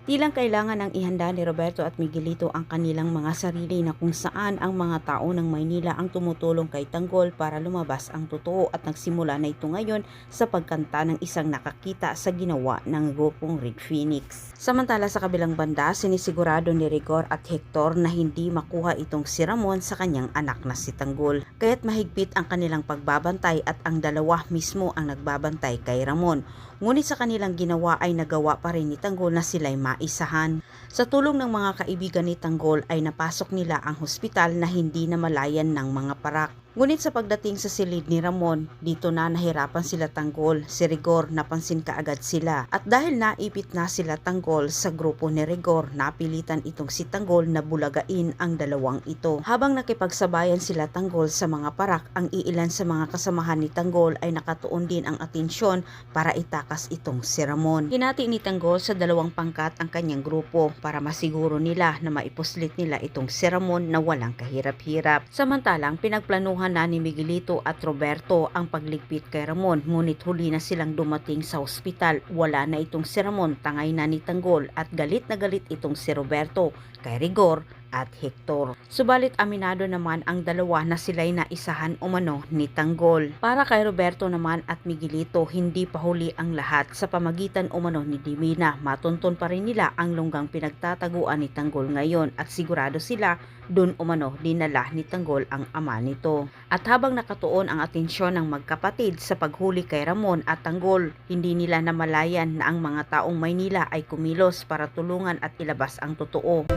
Tilang kailangan ang ihanda ni Roberto at Miguelito ang kanilang mga sarili na kung saan ang mga tao ng Maynila ang tumutulong kay Tanggol para lumabas ang totoo at nagsimula na ito ngayon sa pagkanta ng isang nakakita sa ginawa ng grupong Red Phoenix. Samantala sa kabilang banda, sinisigurado ni Rigor at Hector na hindi makuha itong si Ramon sa kanyang anak na si Tanggol. Kaya't mahigpit ang kanilang pagbabantay at ang dalawa mismo ang nagbabantay kay Ramon. Ngunit sa kanilang ginawa ay nagawa pa rin ni Tanggol na sila'y maisahan. Sa tulong ng mga kaibigan ni Tanggol ay napasok nila ang hospital na hindi namalayan ng mga parak. Ngunit sa pagdating sa silid ni Ramon, dito na nahirapan sila Tanggol. Si Rigor napansin kaagad sila. At dahil naipit na sila Tanggol sa grupo ni Rigor, napilitan itong si Tanggol na bulagain ang dalawang ito. Habang nakipagsabayan sila Tanggol sa mga parak, ang iilan sa mga kasamahan ni Tanggol ay nakatuon din ang atensyon para itakas itong si Ramon. Hinati ni Tanggol sa dalawang pangkat ang kanyang grupo para masiguro nila na maipuslit nila itong si Ramon na walang kahirap-hirap. Samantalang pinagplanuhan na ni Miguelito at Roberto ang pagligpit kay Ramon, ngunit huli na silang dumating sa ospital. Wala na itong si Ramon, tangay na ni Tanggol at galit na galit itong si Roberto kay Rigor at Hector. Subalit aminado naman ang dalawa na sila'y naisahan umano ni Tanggol. Para kay Roberto naman at Miguelito, hindi pa huli ang lahat. Sa pamagitan umano ni Dimina, matunton pa rin nila ang lunggang pinagtataguan ni Tanggol ngayon at sigurado sila doon umano dinala ni Tanggol ang ama nito. At habang nakatuon ang atensyon ng magkapatid sa paghuli kay Ramon at Tanggol, hindi nila namalayan na ang mga taong Maynila ay kumilos para tulungan at ilabas ang totoo.